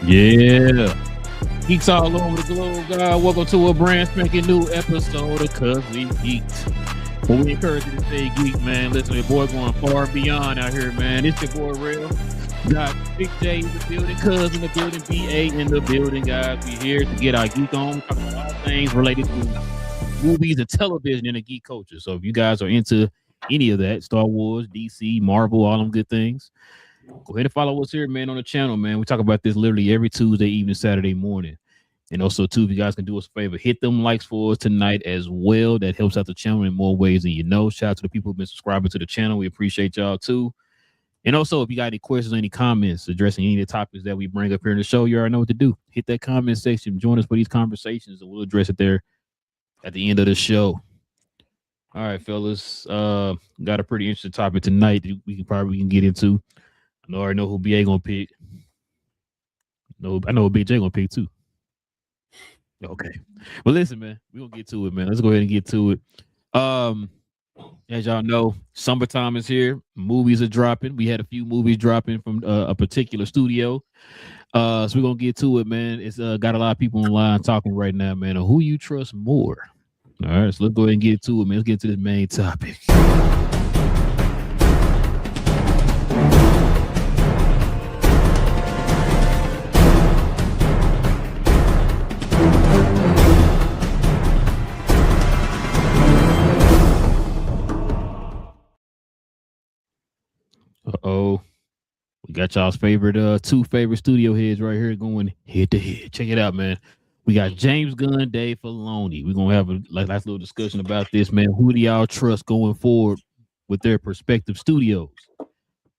Yeah. Geeks all over the globe, God. Welcome to a brand spanking new episode of Cuz We Geeked. Well, we encourage you to stay geek, man. Listen, your boy going far and beyond out here, man. It's your boy Real. Got Big J in the building, Cuz in the building, BA in the building, guys. We here to get our geek on, talk about all things related to movies and television and the geek culture. So if you guys are into any of that, Star Wars, DC, Marvel, all them good things, go ahead and follow us here, man, on the channel, man. We talk about this literally every Tuesday evening, Saturday morning. And also, too, if you guys can do us a favor, hit them likes for us tonight as well. That helps out the channel in more ways than you know. Shout out to the people who've been subscribing to the channel. We appreciate y'all, too. And also, if you got any questions or any comments addressing any of the topics that we bring up here in the show, you already know what to do. Hit that comment section. Join us for these conversations, and we'll address it there at the end of the show. All right, fellas. Got a pretty interesting topic tonight that we can get into. I already know who BA gonna pick. No, I know who BJ gonna pick too. Okay. Well, listen, man, we're gonna get to it, man. Let's go ahead and get to it. As y'all know, summertime is here. Movies are dropping. We had a few movies dropping from a particular studio. So we're gonna get to it, man. It's got a lot of people online talking right now, man, on who you trust more. All right, so let's go ahead and get to it, man. Let's get to this main topic. Uh-oh. We got y'all's favorite two favorite studio heads right here going head to head. Check it out, man. We got James Gunn, Dave Filoni. We're gonna have a last little discussion about this, man. Who do y'all trust going forward with their prospective studios?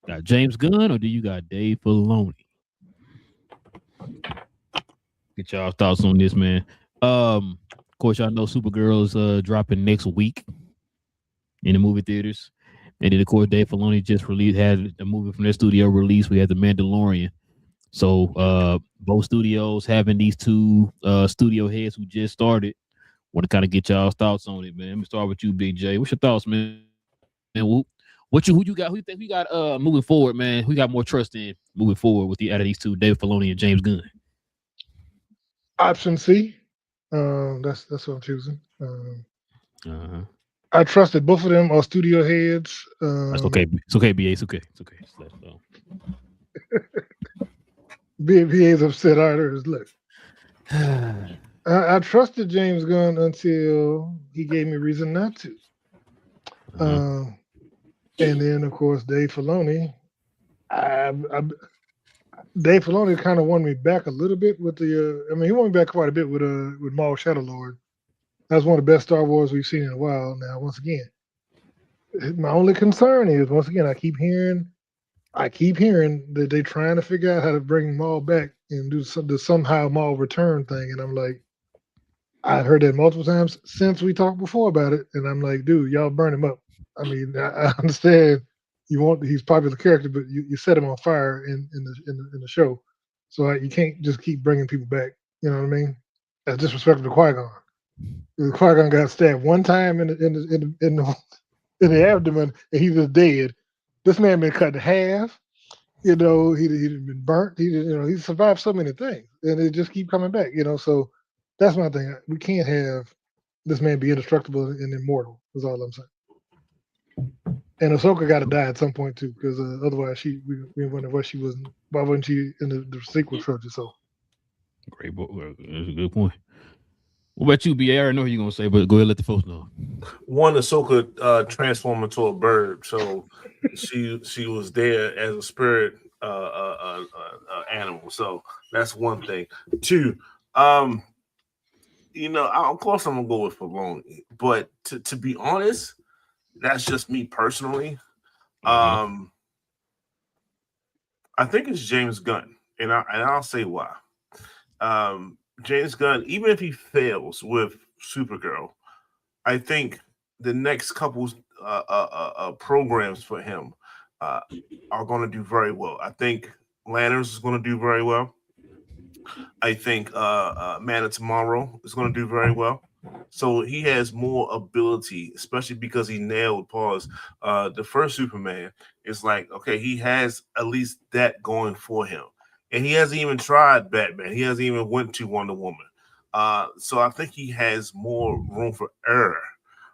Got James Gunn or do you got Dave Filoni? Get y'all thoughts on this, man. Of course, y'all know Supergirl is dropping next week in the movie theaters. And then, of course, Dave Filoni just had a movie from their studio release. We had The Mandalorian. So both studios having these two studio heads who just started. Want to kind of get y'all's thoughts on it, man. Let me start with you, Big J. What's your thoughts, man? And who you got? Who you think we got moving forward, man? Who got more trust in moving forward with the out of these two, Dave Filoni and James Gunn? Option C. That's what I'm choosing. I trusted both of them are studio heads. That's okay. It's okay, BA. It's okay. It's okay. BA's upset. All right, look. I trusted James Gunn until he gave me reason not to. And then, of course, Dave Filoni. Dave Filoni kind of won me back a little bit with the. He won me back quite a bit with Maul Shadowlord. That's one of the best Star Wars we've seen in a while. Now, once again, my only concern is I keep hearing that they're trying to figure out how to bring Maul back and do the somehow Maul return thing, and I'm like, I heard that multiple times since we talked before about it, and I'm like, dude, y'all burn him up. I understand he's a popular character, but you set him on fire in the show, so you can't just keep bringing people back. You know what I mean? That's disrespectful to Qui-Gon. Qui-Gon got stabbed one time in the abdomen, and he's just dead. This man been cut in half. He'd been burnt. He survived so many things, and it just keep coming back. So that's my thing. We can't have this man be indestructible and immortal. Is all I'm saying. And Ahsoka got to die at some point too, because otherwise we wonder why wasn't she in the sequel trilogy? So great, that's a good point. What about you, BA? I already know what you're gonna say, but go ahead and let the folks know. One, Ahsoka transformed into a bird, so she was there as a spirit animal. So that's one thing. Two, of course I'm gonna go with Filoni, but to be honest, that's just me personally. I think it's James Gunn, and I'll say why. James Gunn, even if he fails with Supergirl, I think the next couple programs for him are going to do very well. I think Lanterns is going to do very well. I think Man of Tomorrow is going to do very well. So he has more ability, especially because he nailed the first Superman. It's like, okay, he has at least that going for him. and he hasn't even tried Batman. He hasn't even went to Wonder Woman. So I think he has more room for error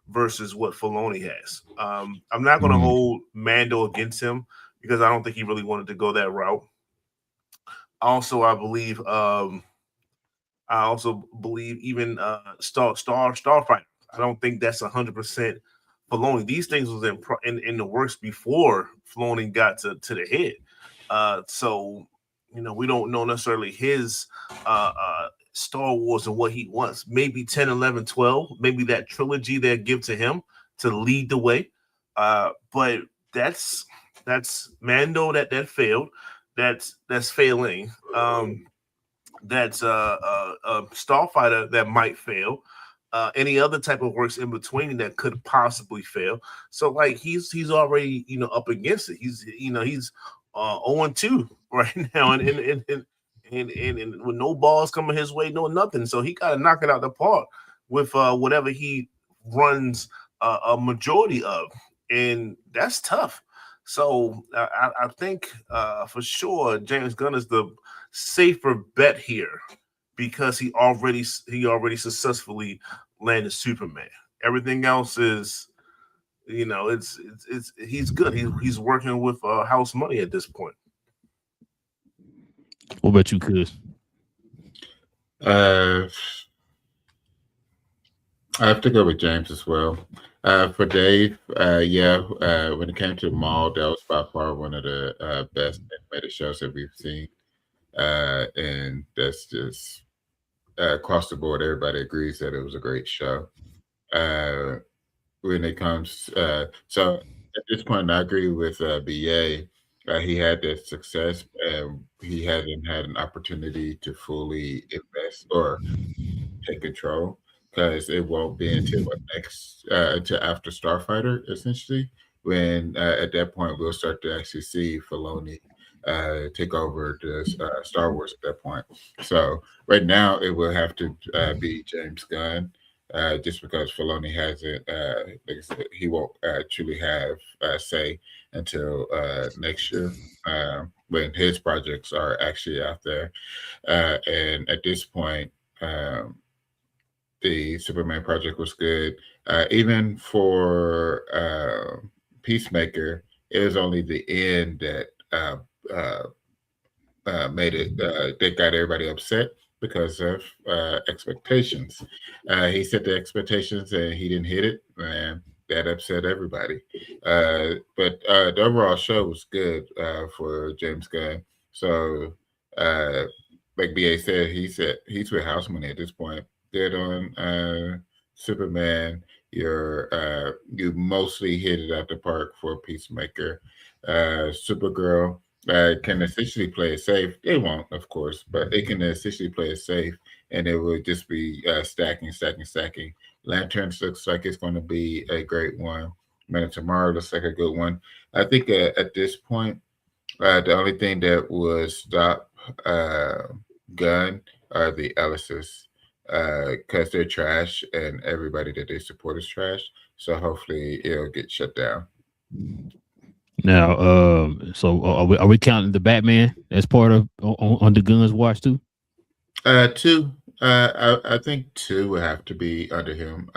versus what Filoni has. I'm not going to hold Mando against him because I don't think he really wanted to go that route. Also, I also believe even Starfighter. I don't think that's 100% Filoni. These things was in the works before Filoni got to the head. So we don't know necessarily his Star Wars and what he wants. Maybe 10, 11, 12, maybe that trilogy they give to him to lead the way. But that's Mando that failed. That's failing. That's Starfighter that might fail. Any other type of works in between that could possibly fail. So like he's already up against it. He's 0-2 right now, and with no balls coming his way, no nothing. So he got to knock it out the park with whatever he runs a majority of, and that's tough. So I think for sure James Gunn is the safer bet here because he already successfully landed Superman. Everything else is, it's he's good. He's working with house money at this point. What about you, Chris? I have to go with James as well. For Dave, when it came to Maul, that was by far one of the best animated shows that we've seen. And that's just across the board. Everybody agrees that it was a great show. When it comes, so at this point, I agree with BA. He had that success, and he hasn't had an opportunity to fully invest or take control because it won't be until until after Starfighter, essentially, when at that point we'll start to actually see Filoni take over the Star Wars at that point. So right now it will have to be James Gunn, just because Filoni hasn't, like I said, he won't truly have say until next year when his projects are actually out there. And at this point, the Superman project was good. Even for Peacemaker, it was only the end that made it that got everybody upset because of expectations. He set the expectations and he didn't hit it, and that upset everybody. But the overall show was good for James Gunn. So, like BA said, he's with house money at this point. Good on Superman. You mostly hit it out the park for Peacemaker. Supergirl can essentially play it safe. They won't, of course, but they can essentially play it safe, and it will just be stacking. Lanterns looks like it's going to be a great one. Man of Tomorrow looks like a good one. I think at this point, the only thing that would stop Gunn are the Ellises, because they're trash and everybody that they support is trash. So hopefully it'll get shut down. Now, so are we counting the Batman as part of on the Gunn's watch too? 2. I think 2 would have to be under him.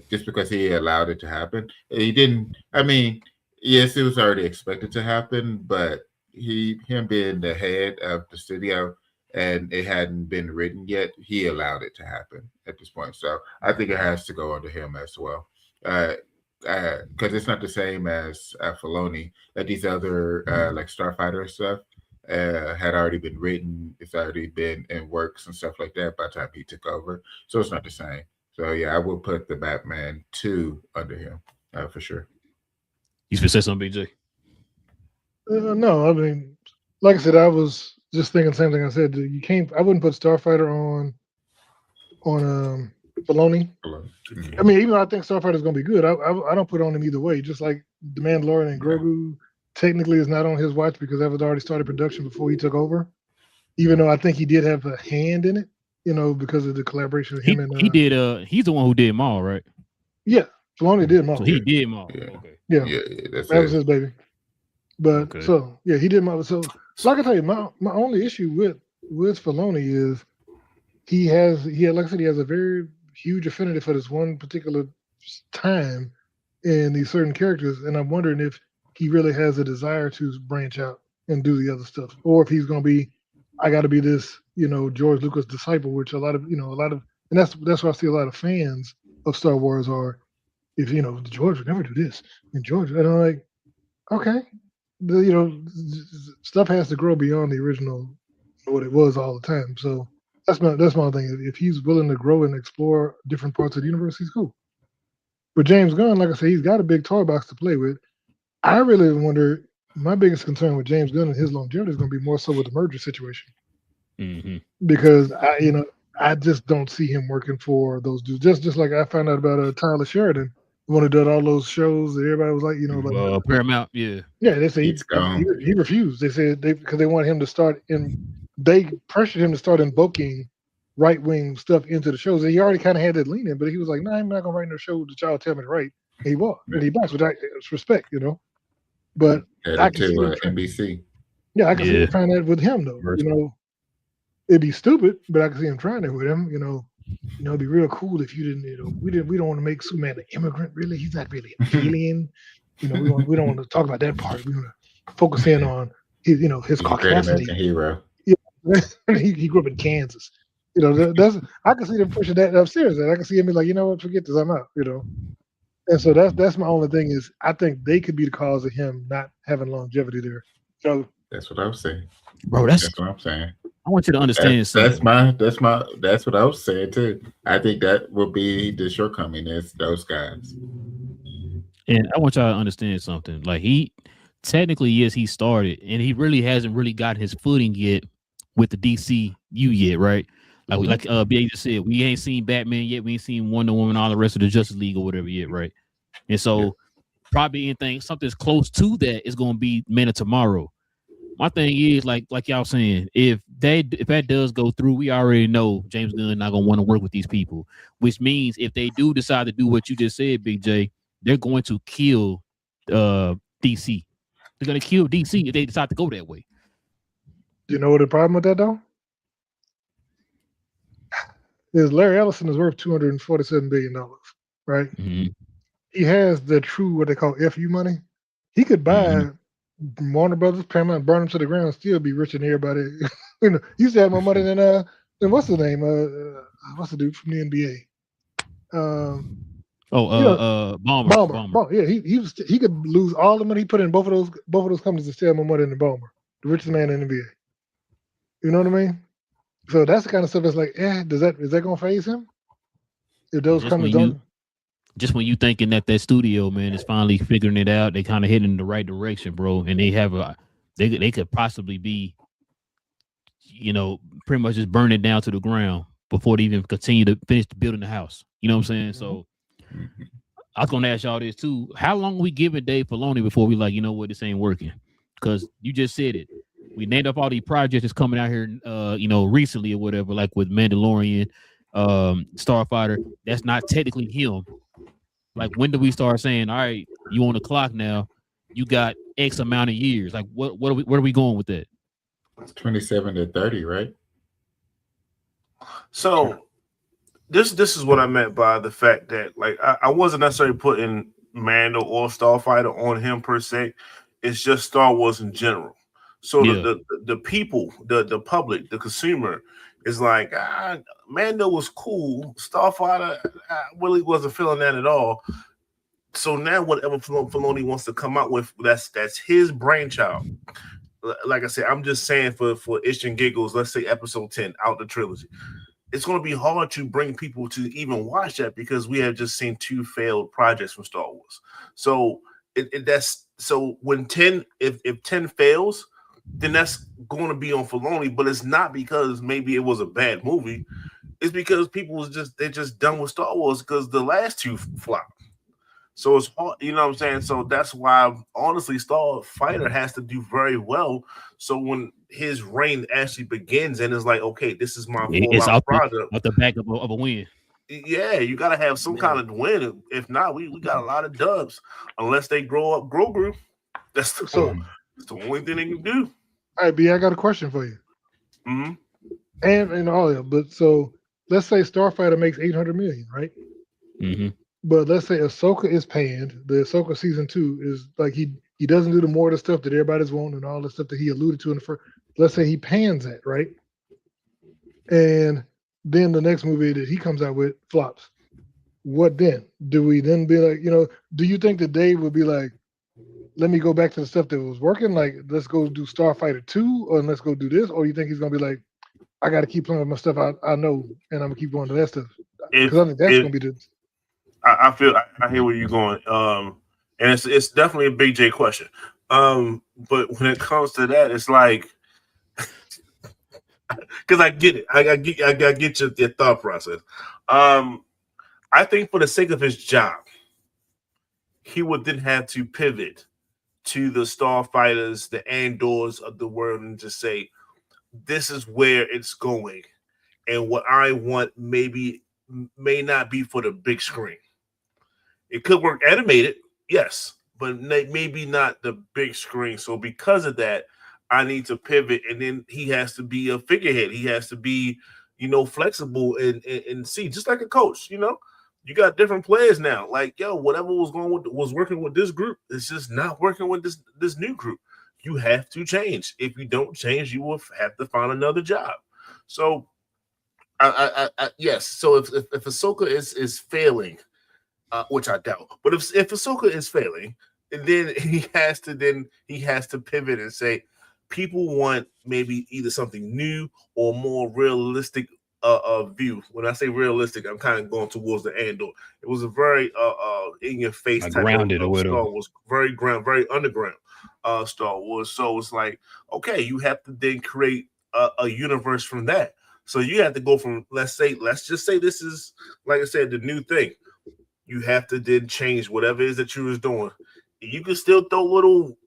Just because he allowed it to happen. He didn't. I mean, yes, it was already expected to happen, but him being the head of the studio and it hadn't been written yet, he allowed it to happen at this point. So I think it has to go under him as well. Because it's not the same as Filoni. That these other like Starfighter stuff had already been written. It's already been in works and stuff like that by the time he took over. So it's not the same. So yeah, I will put the Batman 2 under him for sure. You should say something, BJ. No, I mean, like I said, I was just thinking the same thing I said. You can't. I wouldn't put Starfighter on Filoni. I mean, even though I think Starfighter is going to be good, I don't put on him either way. Just like The Mandalorian and Grogu technically is not on his watch because that was already started production before he took over. Even though I think he did have a hand in it, because of the collaboration with him and he did. He's the one who did Maul, right? Yeah, Filoni did Maul. So he did Maul. Yeah. Okay. Yeah, Yeah, that was his baby. But so yeah, he did my so. Like I tell you, my only issue with Filoni is he had like I said, he has a very huge affinity for this one particular time in these certain characters, and I'm wondering if he really has a desire to branch out and do the other stuff, or if he's going to be, I got to be this, George Lucas disciple, which a lot of, and that's why I see a lot of fans of Star Wars are, if George would never do this, and George, and I'm like, okay, stuff has to grow beyond the original, what it was all the time. So that's my thing. If he's willing to grow and explore different parts of the universe, he's cool. But James Gunn, like I said, he's got a big toy box to play with. I really wonder. My biggest concern with James Gunn and his longevity is going to be more so with the merger situation, because I just don't see him working for those dudes. Just like I found out about Tyler Sheridan, the one who did all those shows that everybody was like, Paramount, yeah. They say he refused. They said because they wanted him to start they pressured him to start invoking right-wing stuff into the shows. And he already kind of had that lean in, but he was like, "No, I'm not gonna write no show that y'all tell me to write." And he was, and he bounced, which I respect, But I can see NBC. Yeah, I can see him trying that with him though. It'd be stupid, but I can see him trying it with him. It'd be real cool if you didn't. We don't want to make Superman an immigrant. Really, he's not really an alien. We don't want to talk about that part. We want to focus in on his Caucasity. Hero. He grew up in Kansas. That's I can see them pushing that upstairs. And I can see him be like, forget this, I'm out. And so that's my only thing is I think they could be the cause of him not having longevity there. So that's what I was saying, bro. That's what I'm saying. I want you to understand that's what I was saying too. I think that will be the shortcoming is those guys. And I want y'all to understand something. Like he technically, yes, he started, and he really hasn't really gotten his footing yet with the DCU yet, right? Like BA just said, we ain't seen Batman yet. We ain't seen Wonder Woman, all the rest of the Justice League or whatever yet, right? And so probably something's close to that is going to be Man of Tomorrow. My thing is like y'all saying, if that does go through, we already know James Gunn not going to want to work with these people, which means if they do decide to do what you just said, Big J, they're going to kill DC. They're going to kill DC if they decide to go that way. Do you know what the problem with that though? Is Larry Ellison is worth $247 billion, right? Mm-hmm. He has the true what they call FU money. He could buy Warner Brothers, Paramount, burn them to the ground, and still be richer than everybody. He used to have more money than what's the name? What's the dude from the NBA? Ballmer. Yeah, he could lose all the money he put in both of those companies and still have more money than Ballmer, the richest man in the NBA. You know what I mean? So that's the kind of stuff that's like, is that gonna phase him? If those companies don't. Just when you thinking that studio, man, is finally figuring it out, they kind of heading in the right direction, bro. And they have they could possibly be, pretty much just burn it down to the ground before they even continue to finish building the house. You know what I'm saying? So I was gonna ask y'all this too. How long we giving Dave Filoni before we like, this ain't working? Because you just said it. We named up all these projects that's coming out here, recently or whatever, like with Mandalorian, Starfighter. That's not technically him. Like, when do we start saying, all right, you on the clock now? You got X amount of years. Like, where are we going with that? 27 to 30, right? So this is what I meant by the fact that, like, I wasn't necessarily putting Mando or Starfighter on him per se. It's just Star Wars in general. So the people, the public, the consumer is like, Mando was cool. Starfighter, I really wasn't feeling that at all. So now whatever Filoni wants to come out with, that's his brainchild. Like I said, I'm just saying for itch and giggles, let's say episode 10 out the trilogy. It's going to be hard to bring people to even watch that because we have just seen 2 failed projects from Star Wars. So when 10, if 10 fails, then that's going to be on Filoni, but it's not because maybe it was a bad movie. It's because they're just done with Star Wars because the last 2 flopped. So it's hard, you know what I'm saying? So that's why, honestly, Starfighter has to do very well. So when his reign actually begins and it's like, okay, this is my full-out product. At the back of a win. Yeah, you got to have some kind of win. If not, we got a lot of dubs unless they grow Grogu. That's the It's the only thing they can do. All right, B, I got a question for you. Mm-hmm. And all that, but so let's say Starfighter makes 800 million, right? Mm-hmm. But let's say Ahsoka is panned. The Ahsoka season 2 is like he doesn't do the more of the stuff that everybody's wanting and all the stuff that he alluded to in the first. Let's say he pans that, right? And then the next movie that he comes out with flops. What then? Do we then be like, do you think that Dave would be like, let me go back to the stuff that was working, like let's go do Starfighter 2 or let's go do this? Or you think he's gonna be like, I gotta keep playing with my stuff I know and I'm gonna keep going to that stuff? Because I think that's gonna be the I feel I hear where you're going. And it's definitely a big J question. But when it comes to that, it's like because I get it. I get your thought process. I think for the sake of his job, he would then have to pivot to the Starfighters, the Andors of the world, and just say, this is where it's going. And what I want may not be for the big screen. It could work animated, yes, but maybe not the big screen. So because of that, I need to pivot, and then he has to be a figurehead. He has to be, flexible and see, just like a coach. You got different players now. Like, whatever was working with this group, it's just not working with this new group. You have to change. If you don't change, you will have to find another job. So, yes. So if Ahsoka is failing. Which I doubt. But if Ahsoka is failing, then he has to pivot and say, people want maybe either something new or more realistic view. When I say realistic, I'm kind of going towards the Andor. It was a very in your face type grounded of or Star whatever. Wars, very very underground Star Wars. So it's like, okay, you have to then create a universe from that. So you have to go from let's just say this is, like I said, the new thing. You have to then change whatever it is that you was doing. You can still throw little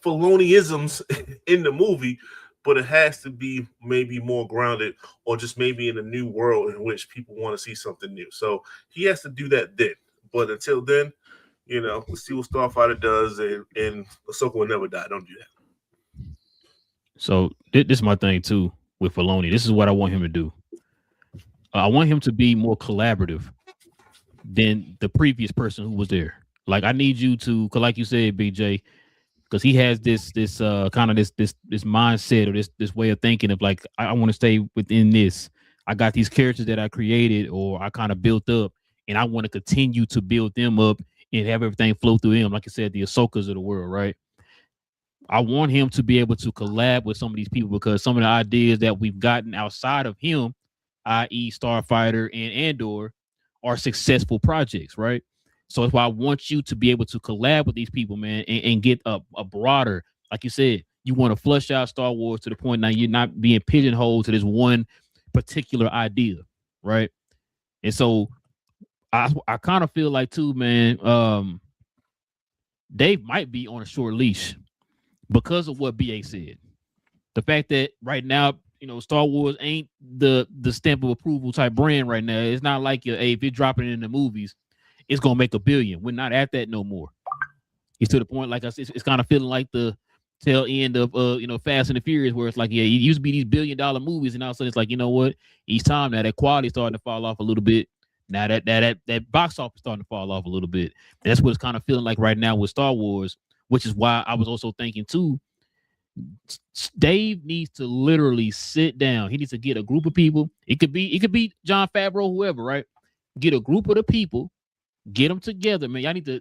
Filoni-isms in the movie, but it has to be maybe more grounded or just maybe in a new world in which people want to see something new. So he has to do that then. But until then, let's see what Starfighter does, and Ahsoka will never die. Don't do that. So this is my thing too with Filoni. This is what I want him to do. I want him to be more collaborative than the previous person who was there. Like, I need you to, cause like you said, BJ, because he has this kind of this mindset or this way of thinking of like, I want to stay within this. I got these characters that I created or I kind of built up, and I want to continue to build them up and have everything flow through them. Like I said, the Ahsokas of the world, right? I want him to be able to collab with some of these people because some of the ideas that we've gotten outside of him, i.e. Starfighter and Andor, are successful projects, right? So that's why I want you to be able to collab with these people, man, and get a broader, like you said, you want to flush out Star Wars to the point now you're not being pigeonholed to this one particular idea, right? And so I kind of feel like too, man, Dave might be on a short leash because of what BA said. The fact that right now, Star Wars ain't the stamp of approval type brand right now. It's not like if you're dropping it in the movies, it's gonna make $1 billion. We're not at that no more. It's to the point, like I said, it's kind of feeling like the tail end of Fast and the Furious, where it's like, it used to be these $1 billion movies, and all of a sudden it's like, you know what? Each time now that quality starting to fall off a little bit. Now that box office starting to fall off a little bit. That's what it's kind of feeling like right now with Star Wars, which is why I was also thinking too, Dave needs to literally sit down. He needs to get a group of people. It could be Jon Favreau, whoever, right? Get a group of the people, get them together, man. I need to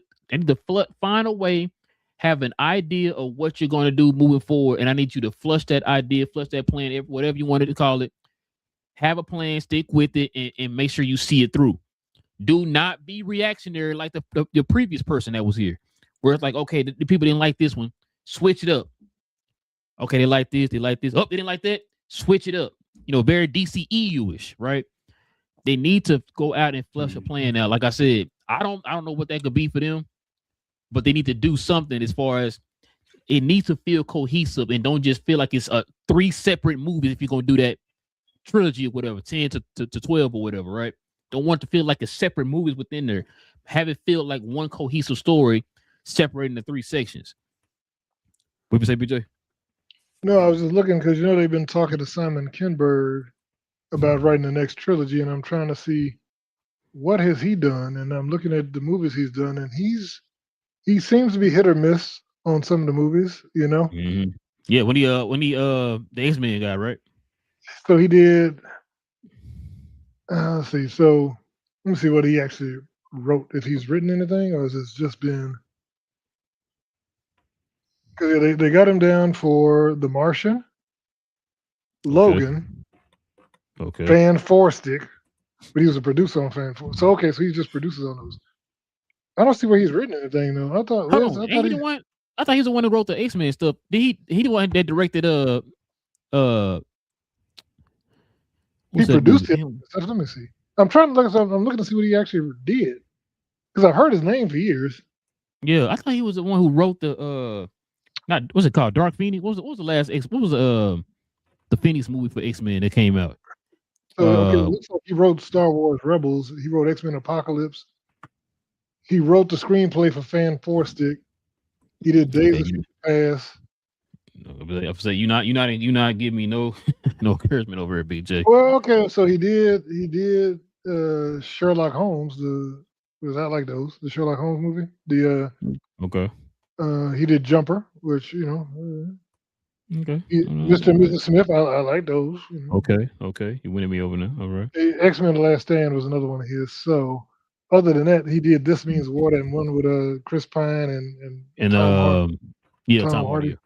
find a way, have an idea of what you're going to do moving forward, and I need you to flush that idea, flush that plan, whatever you wanted to call it. Have a plan, stick with it, and make sure you see it through. Do not be reactionary like the previous person that was here, where it's like, okay, the people didn't like this one, switch it up. Okay, they like this, they like this. Oh, they didn't like that. Switch it up. Very DCEU-ish, right? They need to go out and flush a plan out. Like I said, I don't know what that could be for them, but they need to do something as far as it needs to feel cohesive and don't just feel like it's 3 separate movies if you're gonna do that trilogy or whatever, 10 to 12 or whatever, right? Don't want to feel like it's separate movies within there. Have it feel like one cohesive story separating the 3 sections. What you say, BJ? No, I was just looking because they've been talking to Simon Kinberg about writing the next trilogy, and I'm trying to see what has he done. And I'm looking at the movies he's done, and he seems to be hit or miss on some of the movies. Mm-hmm. Yeah, when he the X-Men guy, right? So he did. Let's see. So let me see what he actually wrote. If he's written anything, or has it just been? Because they got him down for The Martian, Logan, Fan 4-Stick, but he was a producer on Fan 4. So so he just produces on those. I don't see where he's written anything though. I thought. I thought he was the one who wrote the X-Men stuff. He the one that directed he produced it. Let me see. I'm trying to look. I'm looking to see what he actually did because I've heard his name for years. Yeah, I thought he was the one who wrote the what's it called? Dark Phoenix. What was the last X? What was the Phoenix movie for X-Men that came out? So it looks like he wrote Star Wars Rebels. He wrote X-Men Apocalypse. He wrote the screenplay for Fan 4-Stick. He did Days of Future Past. I'm saying you not giving me no encouragement over here, BJ. Well, okay, so he did Sherlock Holmes. Was that like those? The Sherlock Holmes movie? Okay. He did Jumper, which okay. Mr. and Mrs. Smith. I like those. Okay. You winning me over now. All right. X-Men: The Last Stand was another one of his. So other than that, he did This Means War and one with Chris Pine and Tom Hardy.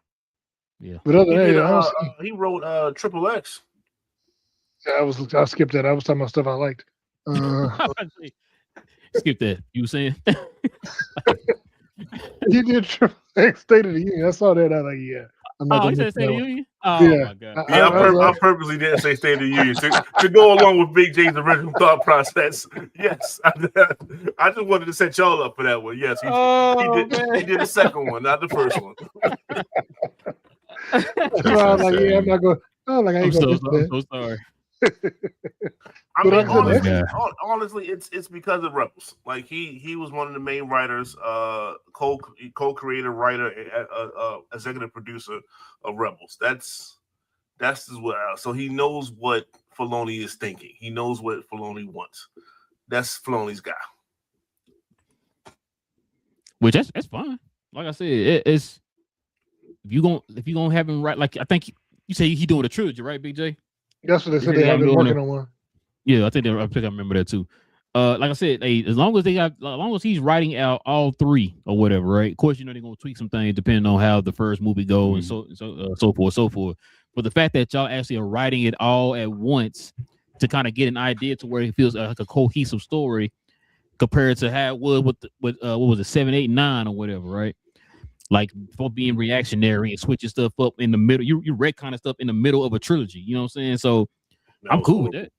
Yeah. But other than that, he wrote Triple X. Yeah, I skipped that. I was talking about stuff I liked. Skip that. You were saying? He did Triple X State of the Union. I saw that. I was like, yeah. He said State of the Union? Oh, yeah. my God. I purposely didn't say State of the Union to go along with Big J's original thought process. Yes. I just wanted to set y'all up for that one. Yes. He did the second one, not the first one. I was like, yeah, I'm not going. I'm so sorry. I mean, honestly, it's because of Rebels. Like he was one of the main writers, co-creator, writer, executive producer of Rebels. That's as well. So he knows what Filoni is thinking. He knows what Filoni wants. That's Filoni's guy. Which that's fine. Like I said, it's if you gonna have him right. Like I think you say he doing a trilogy, right, BJ? That's what they said. They have been working on one. Yeah, I think I remember that too. Like I said, as long as he's writing out all three or whatever, right? Of course, they're gonna tweak some things depending on how the first movie goes and so forth. But the fact that y'all actually are writing it all at once to kind of get an idea to where it feels like a cohesive story compared to how it was with what was it 7, 8, 9 or whatever, right? Like for being reactionary and switching stuff up in the middle, you retcon stuff in the middle of a trilogy. You know what I'm saying? So I'm cool with that.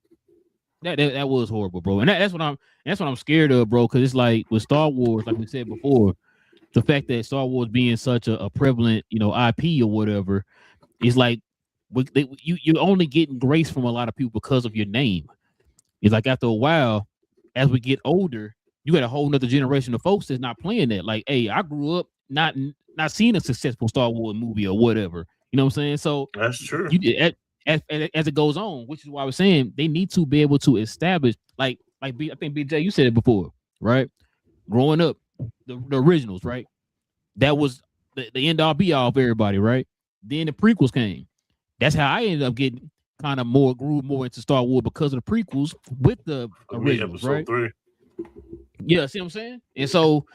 That was horrible, bro. And that's what I'm scared of, bro. Because it's like with Star Wars, like we said before, the fact that Star Wars being such a prevalent, IP or whatever, is like you're only getting grace from a lot of people because of your name. It's like after a while, as we get older, you got a whole nother generation of folks that's not playing that. Like, hey, I grew up not seeing a successful Star Wars movie or whatever. You know what I'm saying? So that's true. As it goes on, which is why I was saying they need to be able to establish, I think BJ, you said it before, right? Growing up, the originals, right? That was the end all be all for everybody, right? Then the prequels came. That's how I ended up getting kind of grew more into Star Wars because of the prequels with the originals, right? 3. Yeah, see what I'm saying? And so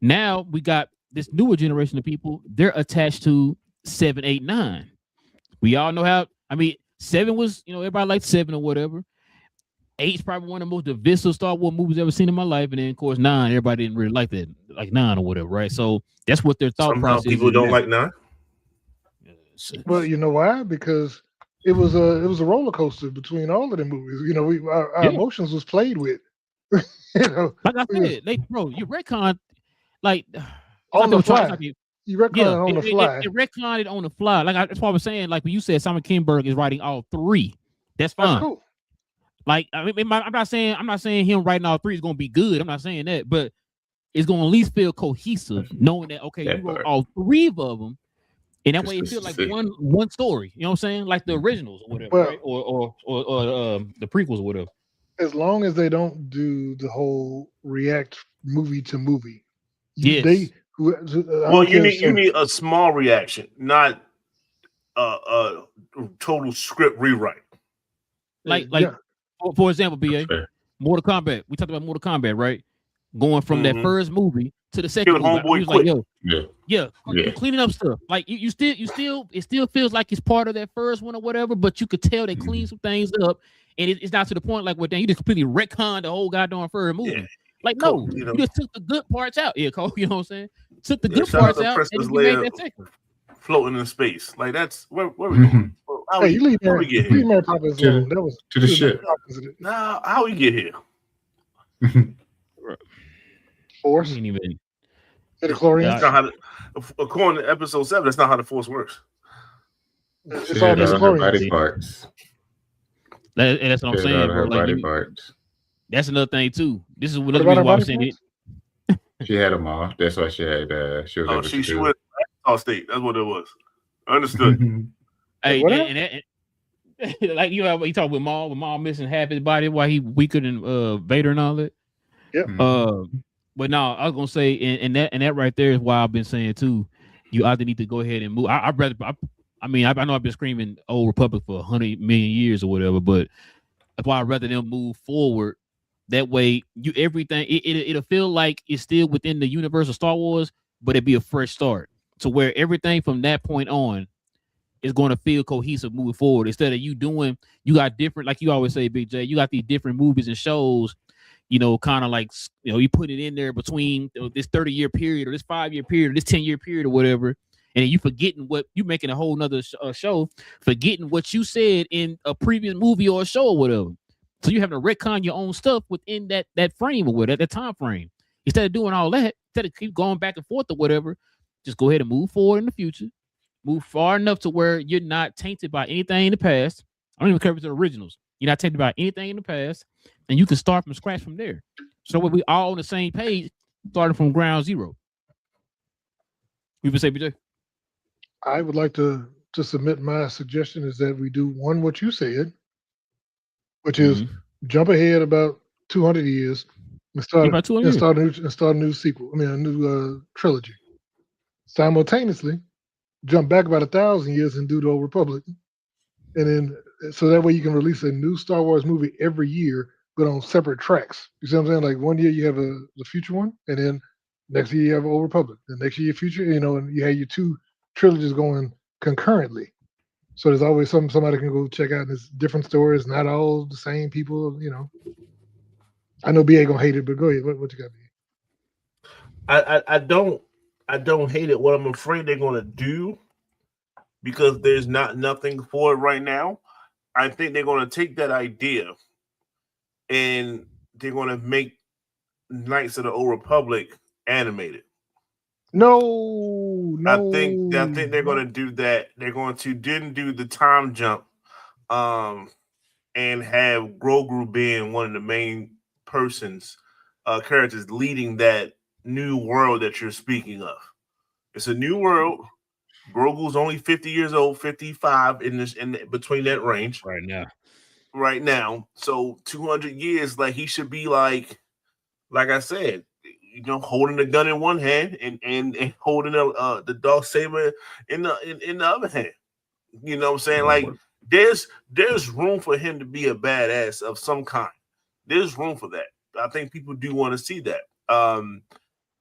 now we got this newer generation of people. They're attached to 7, 8, 9. We all know how. I mean, 7 was, everybody liked 7 or whatever. 8's probably one of the most divisive Star Wars movies I've ever seen in my life. And then, of course, 9, everybody didn't really like that, like 9 or whatever, right? So that's what their thought process is. People don't like 9? Well, you know why? Because it was a roller coaster between all of the movies. Our emotions was played with. Like I said, you retcon, like, on the fly. You retcon on the fly. It retconned it on the fly. Like that's why I was saying, like when you said Simon Kinberg is writing all 3, that's fine. That's cool. Like I mean, I'm not saying him writing all 3 is going to be good. I'm not saying that, but it's going to at least feel cohesive, knowing that you wrote all 3 of them, And that way it feels like one story. You know what I'm saying? Like the originals or whatever, Well, right? Or the prequels or whatever. As long as they don't do the whole react movie to movie. Yes. Well, you need a small reaction, not a total script rewrite. Like for example, BA, Mortal Kombat. We talked about Mortal Kombat, right? Going from that first movie to the second movie. He was like, yo, you cleaning up stuff. Like you still it still feels like it's part of that first one or whatever, but you could tell they clean some things up, and it's not to the point like, well, then you just completely retconned the whole goddamn first movie. Yeah. Like, no, you just took the good parts out. Yeah, Cole, you know what I'm saying? Took the good parts out and you made that second. Floating in space. Like that's where we going? Hey, you leave Mary Poppins alone. That was to the ship. Nah, how we get here? Force. Even Midichlorians. According to episode 7, that's not how the Force works. It's all midichlorians. Parts. That's what I'm saying, bro. Body parts. That's another thing too. This is another reason why I'm saying it. She had them all. That's why she had. She was. She was all state. That's what it was. Understood. Hey, and like you talk with Maul missing half his body, why he weaker than Vader and all that. Yep. But no, I was gonna say, and that right there is why I've been saying too. You either need to go ahead and move. I know I've been screaming Old Republic for 100 million years or whatever, but that's why I'd rather them move forward. That way, it'll feel like it's still within the universe of Star Wars, but it'd be a fresh start. To where everything from that point on is going to feel cohesive moving forward. Instead of you got different, like you always say, Big J, you got these different movies and shows, kind of like, you put it in there between this 30-year period or this 5-year period or this 10-year period or whatever. And you forgetting you making a whole nother show, forgetting what you said in a previous movie or a show or whatever. So you having to retcon your own stuff within that frame or whatever, that time frame. Instead of doing all that, instead of keep going back and forth or whatever, just go ahead and move forward in the future. Move far enough to where you're not tainted by anything in the past. I don't even care if it's the originals. You're not tainted by anything in the past, and you can start from scratch from there. So we all on the same page, starting from ground zero. You would say, BJ? I would like to submit my suggestion is that we do what you said, which is jump ahead about 200 years and start a new sequel. I mean, a new trilogy. Simultaneously, jump back about 1,000 years and do the Old Republic, and then so that way you can release a new Star Wars movie every year, but on separate tracks. You see what I'm saying? Like one year you have the future one, and then next year you have Old Republic. The next year future, and you have your two trilogies going concurrently. So there's always somebody can go check out. And it's different stories, not all the same people. I know BA gonna hate it, but go ahead. What you got, BA? I don't hate it. What I'm afraid they're going to do, because there's nothing for it right now, I think they're going to take that idea and they're going to make Knights of the Old Republic animated. No. I think they're going to do that. They're going to didn't do the time jump, and have Grogu being one of the main characters leading that new world that you're speaking of. It's a new world. Grogu's only 50 years old, 55 in between that range right now. So 200 years, like he should be like I said, holding the gun in one hand and holding the dark saber in the other hand. You know what I'm saying? Like there's room for him to be a badass of some kind. There's room for that. I think people do want to see that.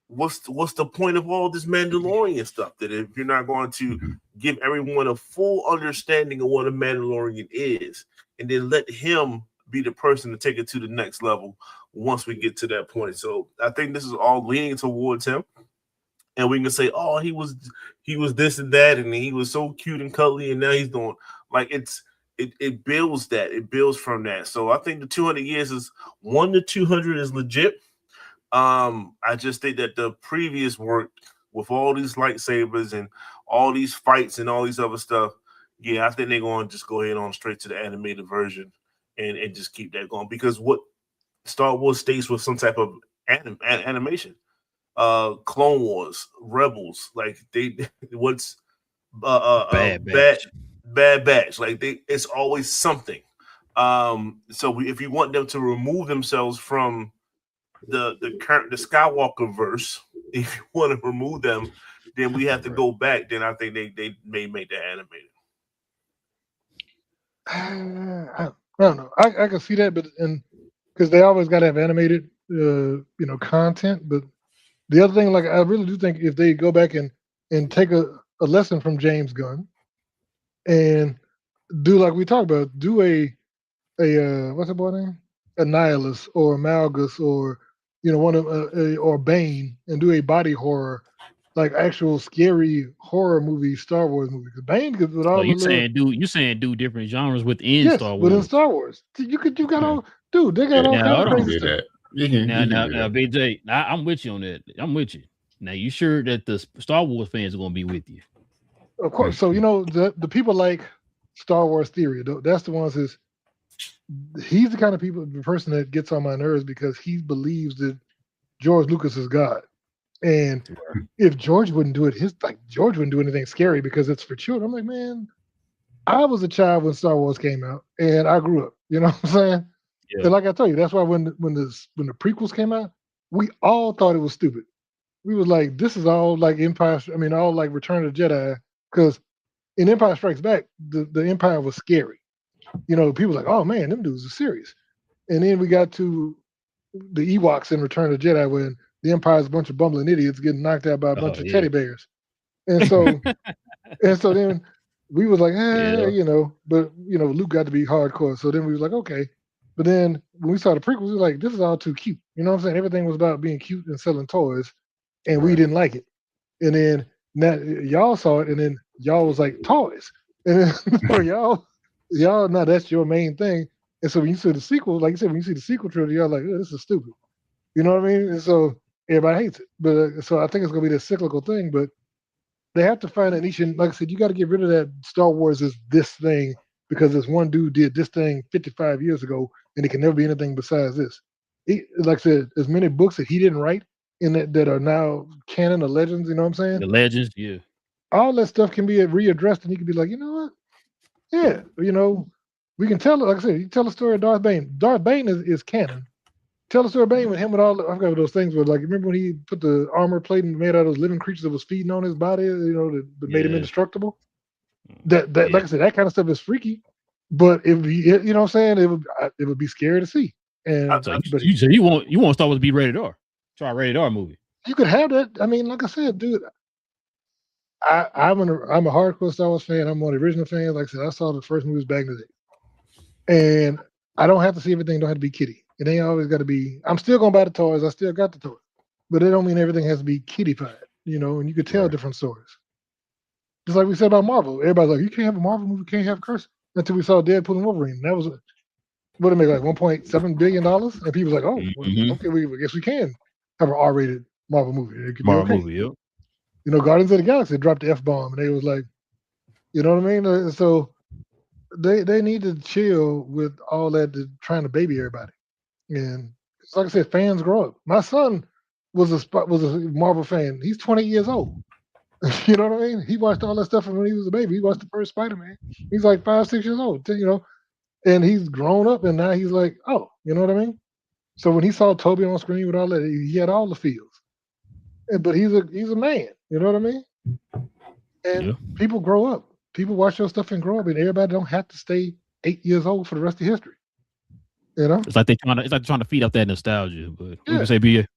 What's the point of all this Mandalorian stuff? That if you're not going to give everyone a full understanding of what a Mandalorian is, and then let him be the person to take it to the next level once we get to that point. So I think this is all leaning towards him, and we can say, oh, he was this and that, and he was so cute and cuddly, and now he's doing like it builds that. It builds from that. So I think the 200 years is 1 to 200 is legit. I just think that the previous work with all these lightsabers and all these fights and all these other stuff, I think they're going to just go ahead on straight to the animated version and just keep that going, because what Star Wars stays with some type of animation. Clone Wars, Rebels, like what's Bad batch. bad batch. Like it's always something. So if you want them to remove themselves from the Skywalker verse, if you want to remove them, then we have to go back. Then I think they may make that animated. I don't know. I can see that, but because they always got to have animated, content. But the other thing, like I really do think if they go back and take a lesson from James Gunn and do like we talked about, do a what's the boy name? Annihilus or Malgus or one of or Bane, and do a body horror, like actual scary horror movie, Star Wars movie. Because Bane with all you saying do different genres within yes, Star Wars. within Star Wars. You got all dude. They got all kinds of crazy stuff. Now, BJ, I'm with you on that. I'm with you. Now, you sure that the Star Wars fans are going to be with you? Of course. So the people like Star Wars theory. That's the ones he's the kind of the person that gets on my nerves because he believes that George Lucas is God. And if George wouldn't do it, George wouldn't do anything scary because it's for children. I'm like, man, I was a child when Star Wars came out, and I grew up. You know what I'm saying? Yeah. And like I told you, that's why when the prequels came out, we all thought it was stupid. We was like, this is all like Empire. I mean, all like Return of the Jedi, because in Empire Strikes Back, the Empire was scary. People were like, oh man, them dudes are serious. And then we got to the Ewoks in Return of the Jedi when the Empire is a bunch of bumbling idiots getting knocked out by a bunch of teddy bears. And so then we was like, but Luke got to be hardcore. So then we was like, okay. But then when we saw the prequels, we was like, this is all too cute. You know what I'm saying? Everything was about being cute and selling toys, and we didn't like it. And then now y'all saw it, and then y'all was like, toys. And then for y'all, now that's your main thing. And so when you see the sequel, like you said, when you see the sequel trilogy, y'all like, oh, this is stupid. You know what I mean? And so everybody hates it. But so I think it's gonna be this cyclical thing. But they have to find a niche. And like I said, you got to get rid of that Star Wars is this thing because this one dude did this thing 55 years ago, and it can never be anything besides this. Like I said, as many books that he didn't write in that are now canon or legends. You know what I'm saying? The legends, yeah. All that stuff can be readdressed, and he can be like, you know what? Yeah, we can tell it. Like I said, you tell the story of Darth Bane. Darth Bane is canon. Tell the story of Bane with him with all. I forgot what those things were. Like, remember when he put the armor plate and made out of those living creatures that was feeding on his body? That made him indestructible. Like I said, that kind of stuff is freaky. But if you know what I'm saying, it would be scary to see. And so you want Star Wars to be rated R? Try a rated R movie. You could have that. I mean, like I said, dude. I'm a hardcore Star Wars fan. I'm one of the original fans. Like I said, I saw the first movies back in the day, and I don't have to see everything. Don't have to be kiddie. It ain't always got to be. I'm still gonna buy the toys. I still got the toys, but it don't mean everything has to be kiddified. And you could tell different stories. Just like we said about Marvel. Everybody's like, you can't have a Marvel movie, can't have curse. Until we saw Deadpool and Wolverine. That was what it made like $1.7 billion, and people was like, oh, okay, I guess we can have an R-rated Marvel movie. It could be okay. Movie, yeah. Guardians of the Galaxy dropped the F-bomb, and they was like, you know what I mean? So they need to chill with all that trying to baby everybody. And like I said, fans grow up. My son was a Marvel fan. He's 20 years old. You know what I mean? He watched all that stuff from when he was a baby. He watched the first Spider-Man. He's like 5, 6 years old, and he's grown up, and now he's like, oh, you know what I mean? So when he saw Toby on screen with all that, he had all the feels. But he's a man, you know what I mean? And people grow up. People watch your stuff and grow up, and everybody don't have to stay 8 years old for the rest of history. It's like they're trying to feed off that nostalgia. But what you say, BA?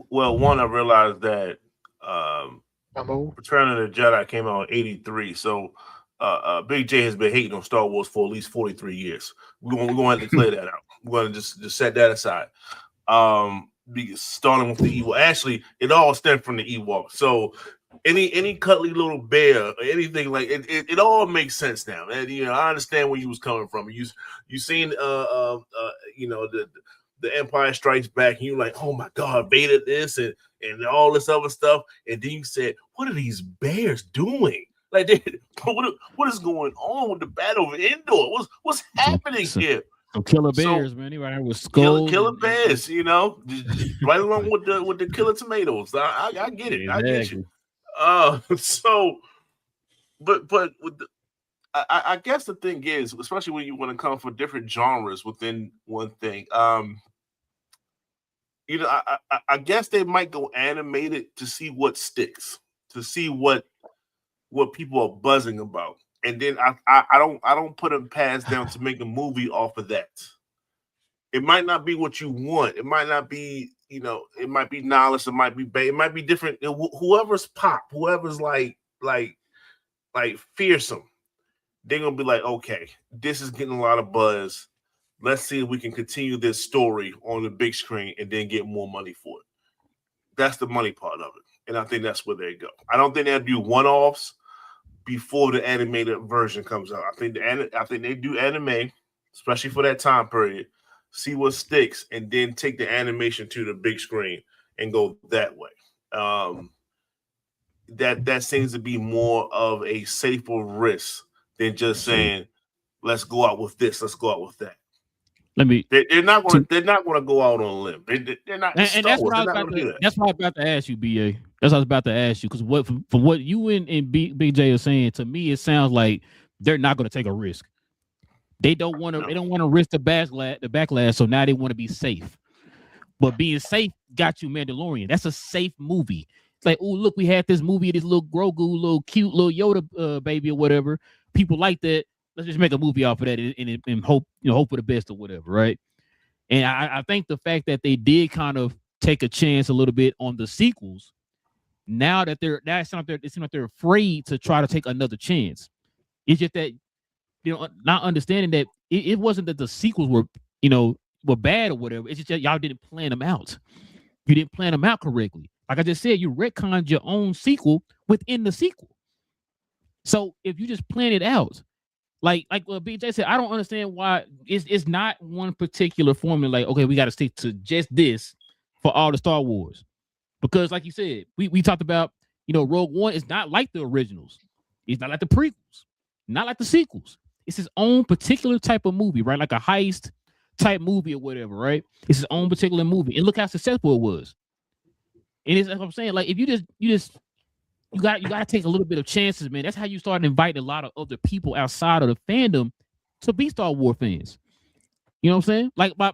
Well, one, I realized that I'm old. Return of the Jedi came out in '83, so Big J has been hating on Star Wars for at least 43 years. We're going to have to clear that out. We're going to just set that aside. Starting with the Ewok. Actually, it all stemmed from the Ewok. So any cuddly little bear or anything like it all makes sense now. And I understand where you was coming from. You seen the Empire Strikes Back, and you're like, oh my God, Vader this and all this other stuff. And then you said, what are these bears doing? Like, what is going on with the battle of Endor? What's happening here? Some killer bears, man. He right here with skulls. Killer bears, just right along with the killer tomatoes. I get it. Exactly. I get you. So, but with I guess the thing is, especially when you want to come for different genres within one thing, I guess they might go animated to see what sticks, to see what people are buzzing about, and then I don't put them past down to make a movie off of that. It might not be what you want. It might not be, it might be knowledge. It might be it might be different. Whoever's pop, whoever's like fearsome, they're gonna be like, okay, this is getting a lot of buzz. Let's see if we can continue this story on the big screen and then get more money for it. That's the money part of it, and I think that's where they go. I don't think they'll do one-offs before the animated version comes out. I think they do anime, especially for that time period. See what sticks, and then take the animation to the big screen and go that way. That seems to be more of a safer risk than just saying, "Let's go out with this. Let's go out with that." They're not going to go out on a limb. They're not. And that's what I was about to. That's what I was about to ask you, BA. That's what I was about to ask you, because from what you and BJ are saying, to me, it sounds like they're not going to take a risk. They don't want to. No. They don't want to risk the backlash. So now they want to be safe. But being safe got you Mandalorian. That's a safe movie. It's like, oh, look, we had this movie, this little Grogu, little cute little Yoda baby or whatever. People like that. Let's just make a movie off of that and hope for the best or whatever, right? And I think the fact that they did kind of take a chance a little bit on the sequels, now that it seems like they're afraid to try to take another chance. It's just that, not understanding that it wasn't that the sequels were bad or whatever. It's just that y'all didn't plan them out. You didn't plan them out correctly. Like I just said, you retconned your own sequel within the sequel. So if you just plan it out, like BJ said, I don't understand why it's not one particular formula. Like, okay, we got to stick to just this for all the Star Wars, because like you said, we talked about, Rogue One is not like the originals. It's not like the prequels, not like the sequels. It's his own particular type of movie, right? Like a heist type movie or whatever, right? It's his own particular movie, and look how successful it was. And it's like I'm saying, like, if you got to take a little bit of chances, man. That's how you start inviting a lot of other people outside of the fandom to be Star Wars fans. You know what I'm saying? Like my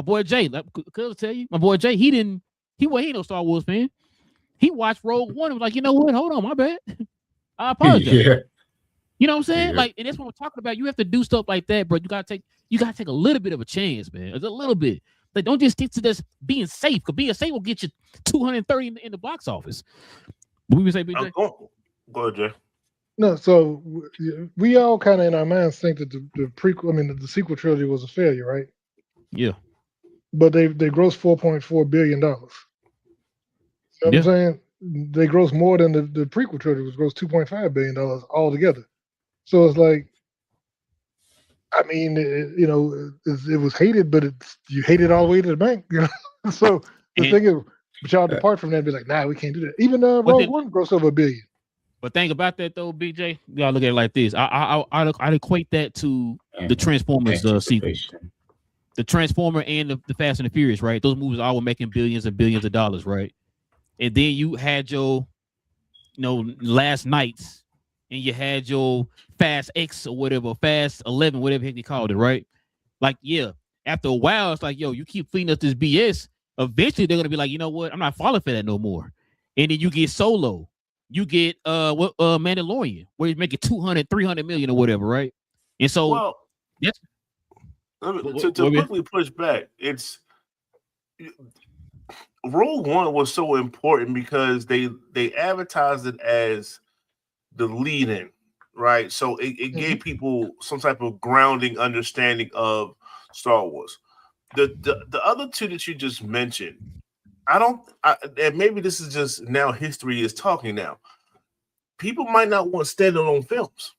boy Jay, like, cause I tell you, my boy Jay, he ain't no Star Wars fan. He watched Rogue One and was like, you know what? Hold on, my bad. I apologize. Yeah. You know what I'm saying? Yeah. Like, and that's what we're talking about. You have to do stuff like that, bro. You gotta take a little bit of a chance, man. It's a little bit. Like, don't just stick to this being safe, because being safe will get you 230 in the box office. What we say, BJ? Go ahead, Jay. No, so we all kind of in our minds think that the prequel, the sequel trilogy was a failure, right? Yeah. But they grossed $4.4 billion. You know what I'm saying? They grossed more than the prequel trilogy was grossed $2.5 billion altogether. So it's like, it was hated, but you hate it all the way to the bank, So the thing is, but y'all depart from that and be like, nah, we can't do that. Even Rogue One grossed over $1 billion. But think about that though, BJ. You gotta look at it like this. I'd equate that to the Transformers sequel. The Transformer and the Fast and the Furious, right? Those movies all were making billions and billions of dollars, right? And then you had your, Last Nights, and you had your Fast X or whatever, Fast 11, whatever heck they called it, right? Like, yeah, after a while, it's like, yo, you keep feeding us this BS. Eventually, they're gonna be like, you know what? I'm not falling for that no more. And then you get Solo, you get Mandalorian, where he's making 200-300 million or whatever, right? And so, yes. To quickly push back, it's Rogue One was so important because they advertised it as the lead-in, right? So it gave people some type of grounding understanding of Star Wars. The other two that you just mentioned, and maybe this is just now history is talking now. People might not want standalone films.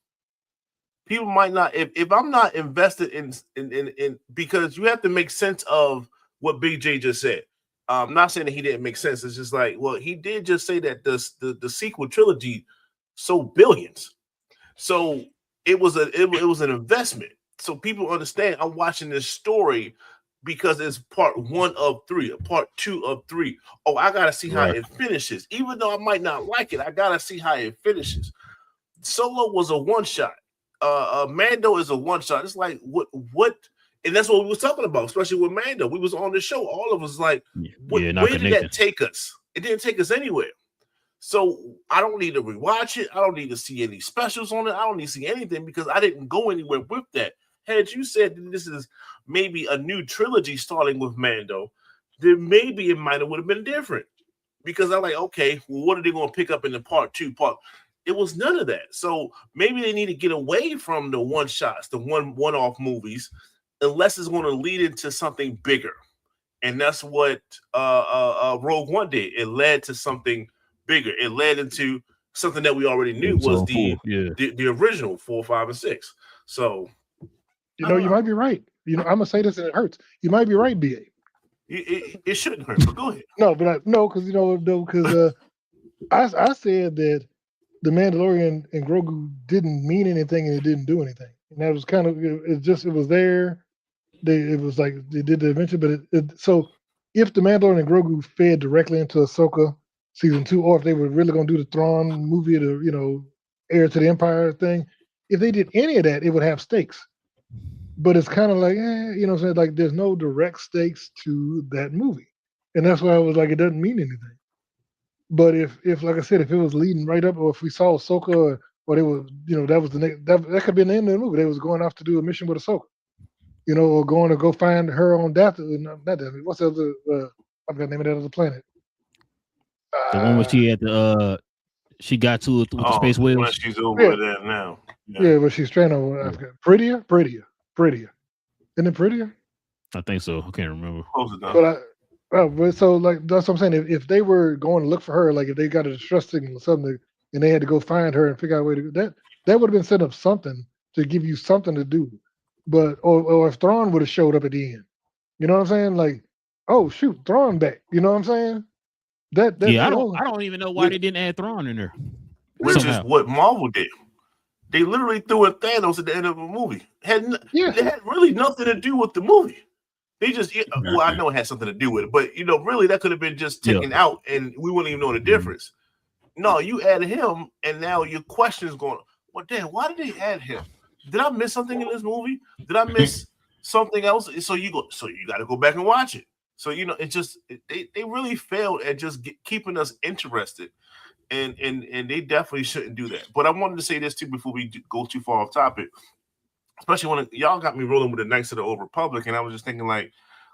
People might not, if I'm not invested in because you have to make sense of what Big J just said. I'm not saying that he didn't make sense. It's just like, well, he did just say that the sequel trilogy sold billions. So it was an investment. So people understand I'm watching this story because it's part 1 of 3, or part 2 of 3. Oh, I gotta see how it finishes. Even though I might not like it, I gotta see how it finishes. Solo was a one shot. Mando is a one shot. It's like what, and that's what we was talking about, especially with Mando. We was on the show. All of us like, where did that take us? It didn't take us anywhere. So I don't need to rewatch it. I don't need to see any specials on it. I don't need to see anything because I didn't go anywhere with that. Had you said that this is maybe a new trilogy starting with Mando, then maybe it might have would have been different. Because I'm like, okay, well, what are they going to pick up in the part 2 part? It was none of that. So maybe they need to get away from the one shots, the one-off movies, unless it's going to lead into something bigger. And that's what Rogue One did. It led to something bigger. It led into something that we already knew was the original 4, 5, and 6. So you might be right. I'm gonna say this and it hurts. You might be right, BA. It shouldn't hurt, but go ahead. No, but because I said that the Mandalorian and Grogu didn't mean anything and it didn't do anything, and that was kind of it was there. It was like they did the adventure, but so if the Mandalorian and Grogu fed directly into Ahsoka season 2, or if they were really going to do the Thrawn movie, the heir to the Empire thing, if they did any of that, it would have stakes. But it's kind of like, what I'm saying? Like there's no direct stakes to that movie, and that's why I was like, it doesn't mean anything. But if like I said, if it was leading right up, or if we saw Ahsoka, or they were, that was the next, that could have been the end of the movie. They was going off to do a mission with Ahsoka. Or going to go find her on Dath. Not Dath. What's the other? I forgot the name of that other planet. The one where she had she got to it with the space whales. She's over there now. Yeah, but she's trying to. Prettier. Isn't it prettier? I think so. I can't remember. But so like that's what I'm saying. If they were going to look for her, like if they got a distress signal or something, and they had to go find her and figure out a way to do that would have been set up something to give you something to do. But or if Thrawn would have showed up at the end, you know what I'm saying? Like, oh shoot, Thrawn back. You know what I'm saying? I don't even know why they didn't add Thrawn in there. Which is what Marvel did. They literally threw a Thanos at the end of a movie. They had really nothing to do with the movie. They just I know it had something to do with it, but really that could have been just taken out, and we wouldn't even know the difference. No, you added him, and now your question is going, well, damn, why did they add him? Did I miss something in this movie? Did I miss something else? So you got to go back and watch it. So it just they really failed at just keeping us interested, and they definitely shouldn't do that. But I wanted to say this too before we go too far off topic, especially when y'all got me rolling with the Knights of the Old Republic, and I was just thinking like,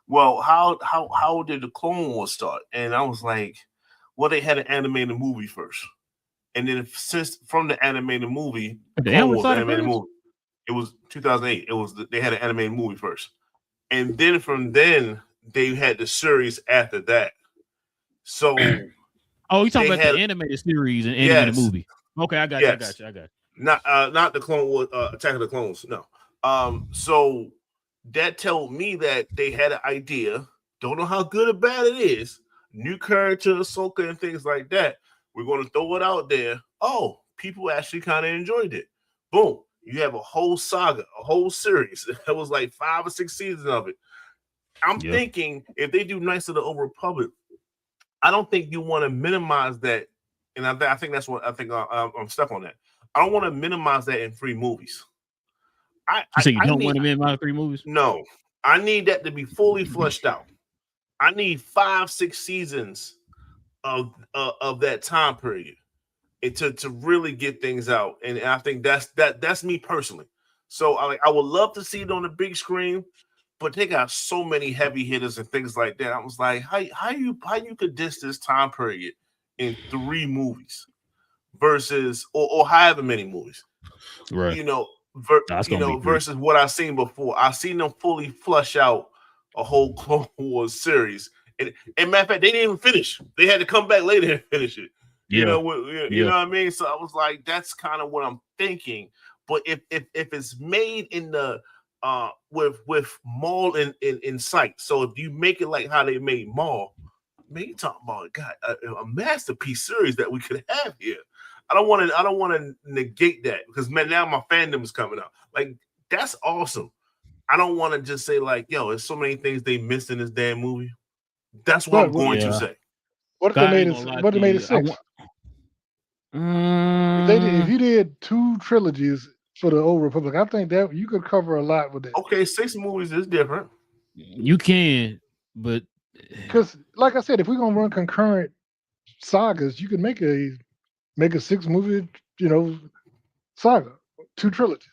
well, how did the Clone Wars start? And I was like, well, they had an animated movie first, and then since from the animated movie, it was 2008. They had an animated movie first, and then from then they had the series after that. So, you talking about the animated series and animated movie? Okay, I got you. Not the Clone Wars, Attack of the Clones. No. So that told me that they had an idea. Don't know how good or bad it is. New character, Ahsoka, and things like that. We're going to throw it out there. Oh, people actually kind of enjoyed it. Boom. You have a whole saga, a whole series. It was like 5 or 6 seasons of it. I'm thinking if they do Knights of the Old Republic, I don't think you want to minimize that. And I think that's what I think I'm stuck on that. I don't want to minimize that in 3 movies. You don't want to minimize 3 movies? No. I need that to be fully fleshed out. I need 5, 6 seasons of that time period. And to really get things out, and I think that's me personally. So I would love to see it on the big screen, but they got so many heavy hitters and things like that. I was like, how you condense this time period in 3 movies versus or however many movies, right? Versus what I've seen before. I've seen them fully flush out a whole Clone Wars series, and matter of fact, they didn't even finish. They had to come back later and finish it. You know what I mean? So I was like, that's kind of what I'm thinking. But if it's made in the with Maul in sight, so if you make it like how they made Maul, man, you talking about a masterpiece series that we could have here. I don't want to negate that because man, now my fandom is coming up. Like that's awesome. I don't want to just say like, yo, there's so many things they missed in this damn movie. That's what I'm going to say. What if they made it? What if they made it 6? If you did 2 trilogies for the Old Republic, I think that you could cover a lot with that. Okay, 6 movies is different. You can, but because, like I said, if we're gonna run concurrent sagas, you could make a 6-movie, saga, 2 trilogies.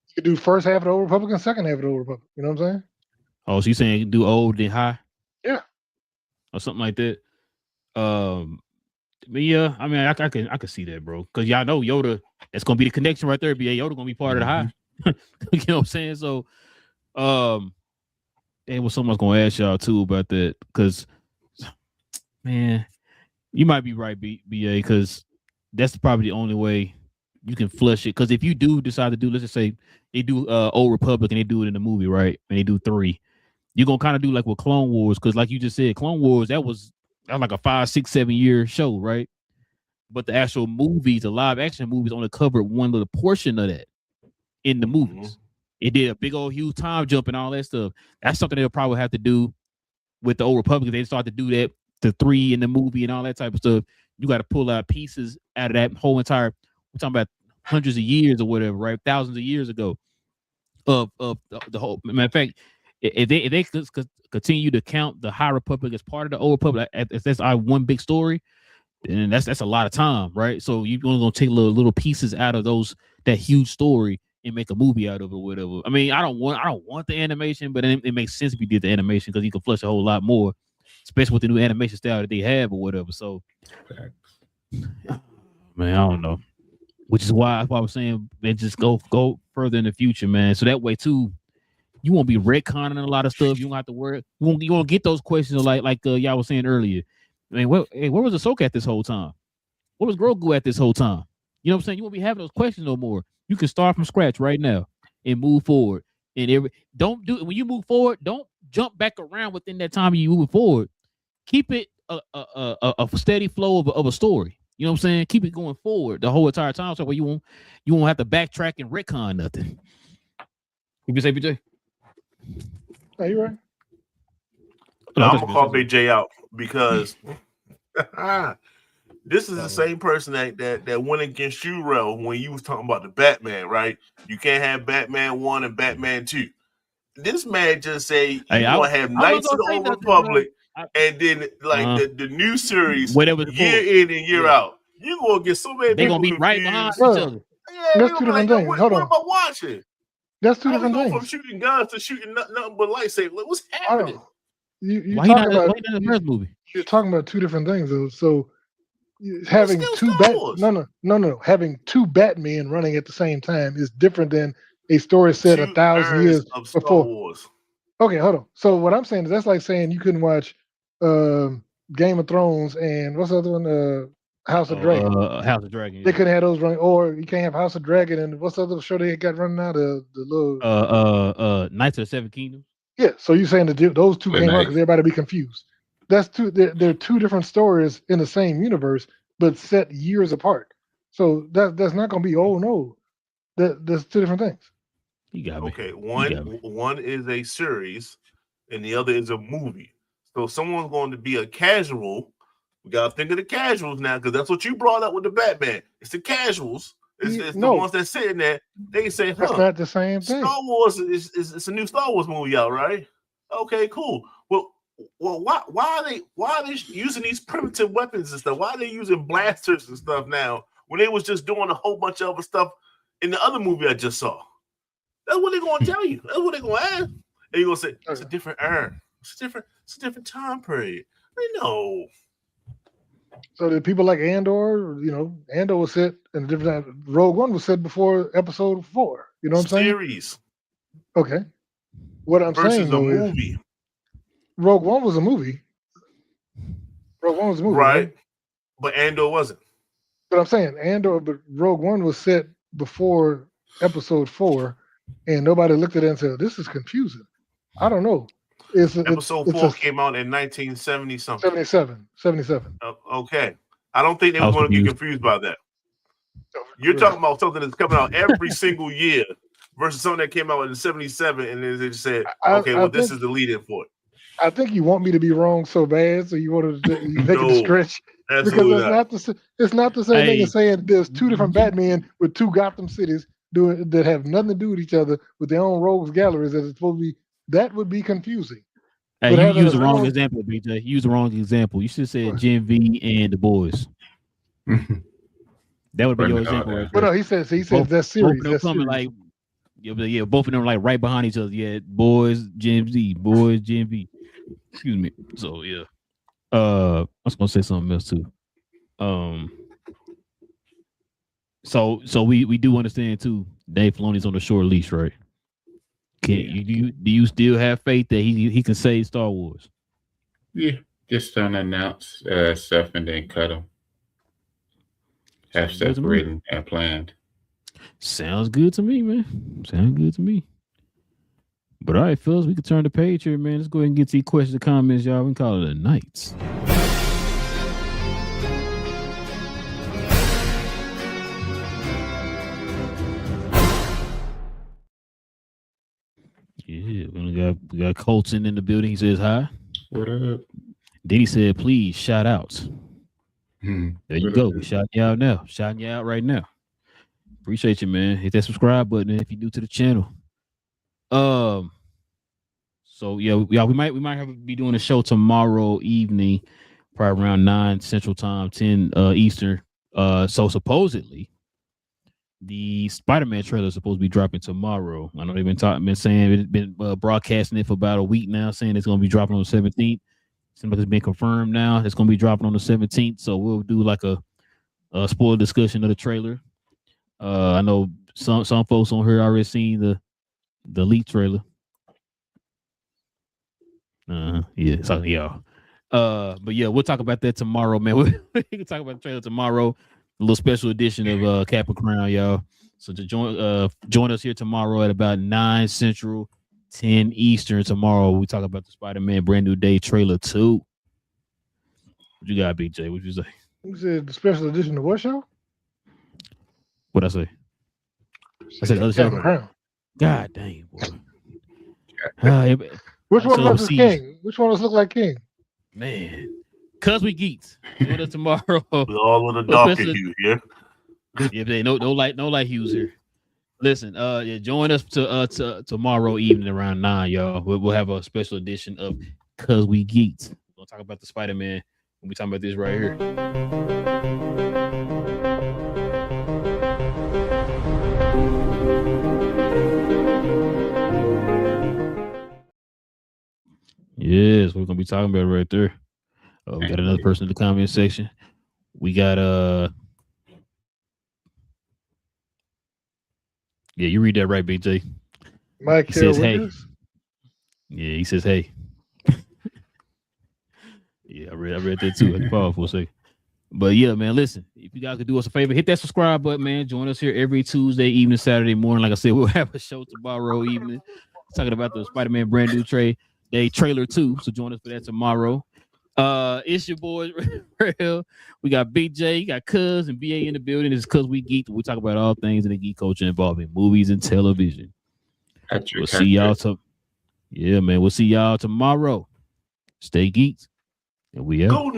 You could do first half of the Old Republic and second half of the Old Republic. You know what I'm saying? Oh, so you saying do old then high? Yeah, or something like that. But yeah, I mean, I can see that, bro. Because y'all know Yoda. That's gonna be the connection right there. Yoda gonna be part of the high. You know what I'm saying? So, and what someone's gonna ask y'all too about that, because, man, you might be right, BA, because that's probably the only way you can flush it. Because if you do decide to do, let's just say they do Old Republic and they do it in the movie, right? And they do 3, you're gonna kind of do like with Clone Wars, because like you just said, Clone Wars that was like a 5, 6, 7 year show, right? But the actual movies, the live action movies, only covered one little portion of that in the movies. It did a big old huge time jump and all that stuff. That's something they'll probably have to do with the Old Republic. They start to do that, the 3 in the movie and all that type of stuff. You got to pull out pieces out of that whole entire. We're talking about hundreds of years or whatever, right? Thousands of years ago of the whole. Matter of fact, if they continue to count the High Republic as part of the Old Republic, if that's our one big story, and that's a lot of time, right? So you're gonna take little pieces out of that huge story and make a movie out of it or whatever. I mean, I don't want the animation, but it makes sense if you did the animation, because you can flush a whole lot more, especially with the new animation style that they have or whatever. So, man, I don't know. Which is why I was saying, man, just go further in the future, man. So that way too, you won't be retconning a lot of stuff. You won't have to worry. You won't get those questions like y'all was saying earlier. I mean, where was Ahsoka at this whole time? Where was Grogu at this whole time? You know what I'm saying? You won't be having those questions no more. You can start from scratch right now and move forward. And when you move forward, don't jump back around within that time you move forward. Keep it a steady flow of a story. You know what I'm saying? Keep it going forward the whole entire time, so where you won't have to backtrack and retcon nothing. You say, BJ? Are you right? No, I'm gonna call Big J out, because this is the same person that went against you, Rel, when you was talking about the Batman, right? You can't have Batman 1 and Batman 2. This man just say you gonna have Knights of the Old Republic, and then the new series year in and year out. You gonna get so many people confused. Right behind each other. Yeah, that's 2 different things. Hold on. What am I watching? That's 2 different things. From shooting guns to shooting nothing but lightsabers. Like, what's happening? Why not in the first movie? You're talking about 2 different things, though. So having 2 having 2 Batmen running at the same time is different than a story set 1,000 years before. Wars. Okay, hold on. So what I'm saying is that's like saying you couldn't watch Game of Thrones and what's the other one? House of Dragon. House of Dragon. Yeah. They couldn't have those running, or you can't have House of Dragon and what's the other show they got running out of the little Knights of the Seven Kingdoms. Yeah, so you're saying that those 2 came out because everybody be confused. That's 2. They're 2 different stories in the same universe, but set years apart. So that's not going to be. Oh no, that's 2 different things. You got me. Okay, one is a series, and the other is a movie. So someone's going to be a casual. We gotta think of the casuals now, because that's what you brought up with the Batman. It's the casuals. It's the ones that sitting there. They say, that's not the same thing. Star Wars is a new Star Wars movie out, right? Okay, cool. Well, why are they using these primitive weapons and stuff? Why are they using blasters and stuff now when they was just doing a whole bunch of other stuff in the other movie I just saw? That's what they're gonna tell you. That's what they're gonna ask. And you're gonna say it's a different era. It's a different time period. I know. So the people like Andor, Andor was set in a different time. Rogue One was set before Episode 4. You know what I'm saying? Series. Okay. What I'm saying though is Rogue One was a movie. Right? But Andor wasn't. But I'm saying but Rogue One was set before Episode 4, and nobody looked at it and said, "This is confusing." I don't know. Episode 4 came out in 1970 something. 77. Okay. I don't think they were going to get confused by that. You're talking about something that's coming out every single year versus something that came out in '77, and then they just said, I this think- is the lead-in for it. I think you want me to be wrong so bad, so you want to make it a stretch. Absolutely Because it's not the same thing as saying there's two different Batman with two Gotham cities that have nothing to do with each other with their own rogues galleries that is supposed to be. That would be confusing. Hey, But you having use a the wrong strong- example, BJ. You use the wrong example. You should have said What? Gen V and the boys. That would be your example right But there. no, he says Both- that series. Both of them That coming series. like, yeah, both of them like right behind each other. Yeah, boys, Gen Z, boys, Gen V. Excuse me. So yeah. I was gonna say something else too. So we do understand too. Dave Filoni's on the short leash, right? Do you still have faith that he can save Star Wars? Yeah, just don't announce stuff and then cut them. Have Sounds good stuff to me. written and planned. Sounds good to me, man. Sounds good to me. But all right, fellas, we can turn the page here, man. Let's go ahead and get to these questions and comments, y'all. We can call it a night. Yeah, we got Colton in the building. He says hi. What up? Then he said, please shout outs. There you What go. up? We shouting you out now. Shouting you out right now. Appreciate you, man. Hit that subscribe button if you're new to the channel. So yeah, we might have to be doing a show tomorrow evening, probably around 9 Central Time, 10 Eastern. So supposedly the Spider-Man trailer is supposed to be dropping tomorrow. I know they've been saying it's been broadcasting it for about a week now, saying it's going to be dropping on the 17th. Seems like it's been confirmed now. It's going to be dropping on the 17th. So we'll do like a spoiler discussion of the trailer. I know some folks on here already seen the leak trailer. Yeah, so y'all. But yeah, we'll talk about that tomorrow, man. We can talk about the trailer tomorrow. A little special edition of Cap and Crown, y'all. So to join us here tomorrow at about 9 Central, 10 Eastern tomorrow. We talk about the Spider-Man Brand New Day trailer 2. What you got, BJ? What you say? You said the special edition of what show? What I say? I said the other show. Captain Crown. God dang, boy. Which one So of us is see- King? Which one of us look like King? Man, cause we geeks. Join us tomorrow. We're all in the darker Listen. hue here. Yeah, they no light hues here. Listen, yeah, join us to tomorrow evening around 9, y'all. We'll have a special edition of Cause We Geeked. We'll talk about the Spider-Man when we talking about this right here. Yes, we're gonna be talking about it right there. We got another person in the comment section. We got yeah, you read that right, BJ. Mike He says, hey. Wiggins? Yeah, he says, hey. Yeah, I read that too. I can pause for a second. But yeah, man, listen, if you guys could do us a favor, hit that subscribe button, man. Join us here every Tuesday evening, Saturday morning. Like I said, we'll have a show tomorrow evening talking about the Spider-Man Brand New Day trailer 2. So join us for that tomorrow. It's your boys, Real. We got BJ, got Cuz and BA in the building. It's Cuz We Geek. We talk about all things in the geek culture involving movies and television. We'll see y'all. Yeah, man. We'll see y'all tomorrow. Stay geeked. And we out. Go,